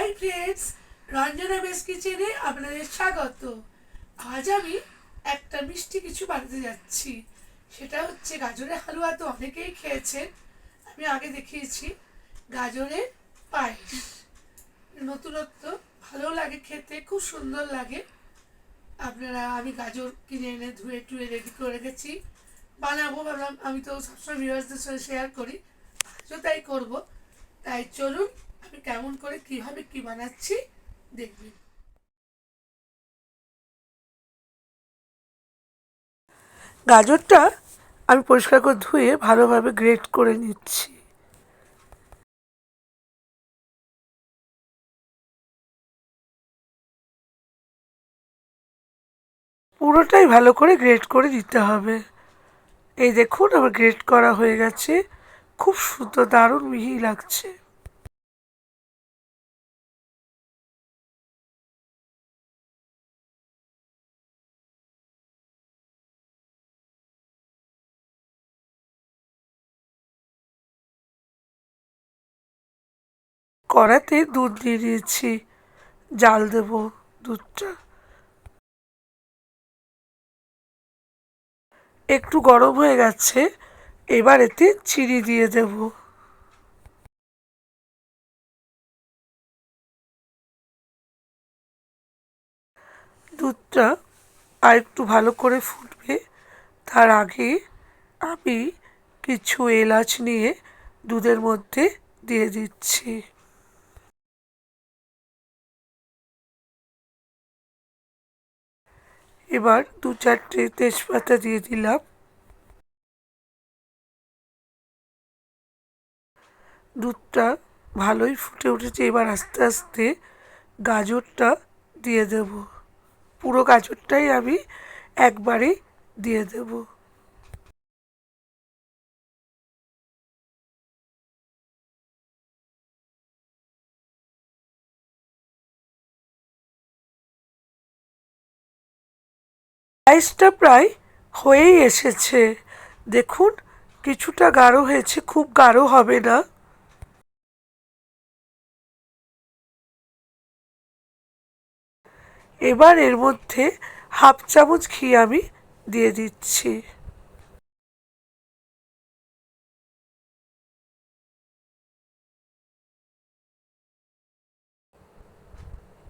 Hi friends, Ranjana বেশ কিচেনে আপনাদের স্বাগত। আজ আমি একটা মিষ্টি কিছু বানাতে যাচ্ছি। সেটা হচ্ছে গাজরের হালুয়া। তো অনেকেই খেয়েছেন, আমি আগে দেখিয়েছি। গাজরের পায়েস নতুনত্ব, ভালো লাগে খেতে, খুব সুন্দর লাগে। আমি গাজর কিনে এনে ধুয়ে টুয়ে রেডি করে রেখেছি, বানাবো ভাবলাম। আমি তো সবসময় ভিউয়ার্সদের সাথে শেয়ার করি, আজও তাই করবো। তাই চলুন আমি কেমন করে কিভাবে কি বানাচ্ছি দেখবেন। গাজরটা আমি পরিষ্কার করে ধুয়ে ভালোভাবে গ্রেট করে নিচ্ছি। পুরোটাই ভালো করে গ্রেট করে দিতে হবে। এই দেখুন আমার গ্রেট করা হয়ে গেছে, খুব সুন্দর দারুণ মিহি লাগছে। কড়াতে দুধ দিয়ে দিয়েছি, জাল দেব দুধটা। একটু গরম হয়ে গেছে, এবার এতে চিনি দিয়ে দেব। দুধটা আর একটু ভালো করে ফুটবে, তার আগে আমি কিছু এলাচ নিয়ে দুধের মধ্যে দিয়ে দিচ্ছি। এবার 2-4টে তেজপাতা দিয়ে দিলাম। দুধটা ভালোই ফুটে উঠেছে, এবার আস্তে আস্তে গাজরটা দিয়ে দেব। পুরো গাজরটাই আমি একবারে দিয়ে দেব। রাইসটা প্রায় হয়েই এসেছে, দেখুন কিছুটা গাঢ় হয়েছে, খুব গাঢ় হবে না। এবার এর মধ্যে 1/2 চামচ ঘি আমি দিয়ে দিচ্ছি।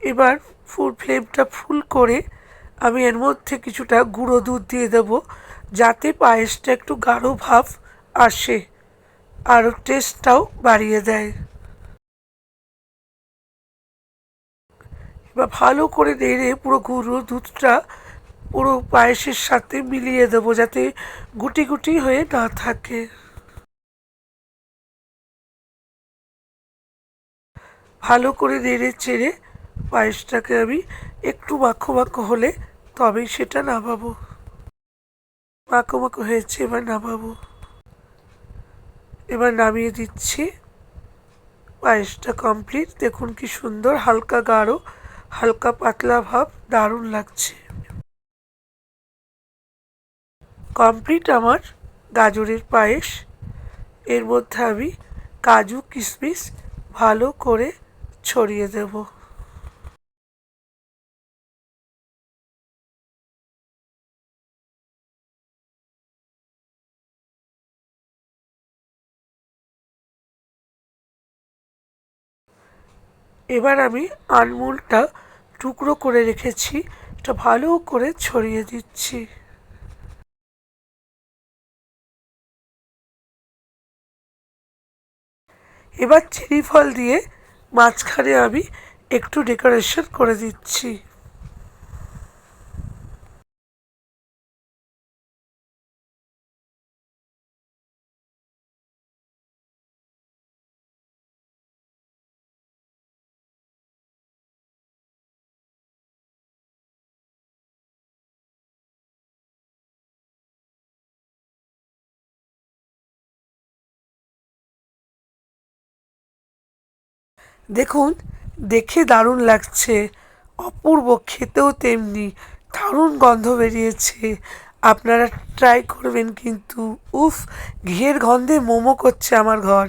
এবার ফ্লেমটা ফুল করে আমি এর মধ্যে কিছুটা গুঁড়ো দুধ দিয়ে দেবো, যাতে পায়েসটা একটু গাঢ় ভাব আসে আর টেস্টটাও বাড়িয়ে দেয়। এবার ভালো করে নেড়ে পুরো গুঁড়ো দুধটা পুরো পায়েসের সাথে মিলিয়ে দেবো, যাতে গুটি গুটি হয়ে না থাকে। ভালো করে নেড়ে চেড়ে পায়েসটাকে আমি একটু মাখো মাখো হলে তবেই সেটা নামাবো। মাখো মাখো হয়েছে, এবার নামাবো। এবার নামিয়ে দিচ্ছি। পায়েসটা কমপ্লিট, দেখুন কি সুন্দর, হালকা গাঢ় হালকা পাতলা ভাব, দারুণ লাগছে। কমপ্লিট আমার গাজরের পায়েস। এর মধ্যে আমি কাজু কিশমিশ ভালো করে ছড়িয়ে দেব। এবার আমি আনমনটা টুকরো করে রেখেছি, এটা ভালো করে ছড়িয়ে দিচ্ছি। এবার চেরি ফল দিয়ে মাঝখানে আমি একটু ডেকোরেশন করে দিচ্ছি। দেখুন দেখে দারুণ লাগছে, অপূর্ব, খেতেও তেমনি দারুণ গন্ধ বেরিয়েছে। আপনারা ট্রাই করবেন কিন্তু। উফ, ঘিয়ের গন্ধে মোমো করছে আমার ঘর।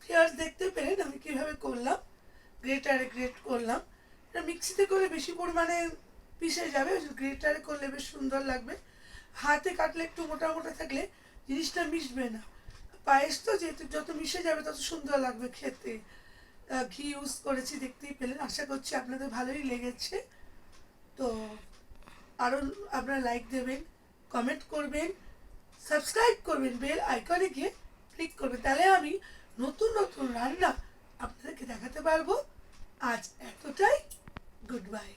ভিউয়ার্স দেখতে পেলেন আমি কিভাবে করলাম, গ্রেটারে গ্রেট করলাম। এটা মিক্সিতে করে বেশি পরিমাণে পিষে যাবে, গ্রেটারে করলে বেশ সুন্দর লাগবে। হাতে কাটলে একটু মোটা মোটা থাকলে জিনিসটা মিশবে না। পায়েস তো যেহেতু যত মিশে যাবে তত সুন্দর লাগবে খেতে। ঘি ইউজ করেছি দেখতেই পেলেন, আশা করছি আপনাদের ভালোই লেগেছে। তো আরও আপনারা লাইক দেবেন, কমেন্ট করবেন, সাবস্ক্রাইব করবেন, বেল আইকনে গিয়ে ক্লিক করবেন, তাহলে আমি নতুন নতুন রান্না আপনাদেরকে দেখাতে পারবো। আজ এতটাই, গুড বাই।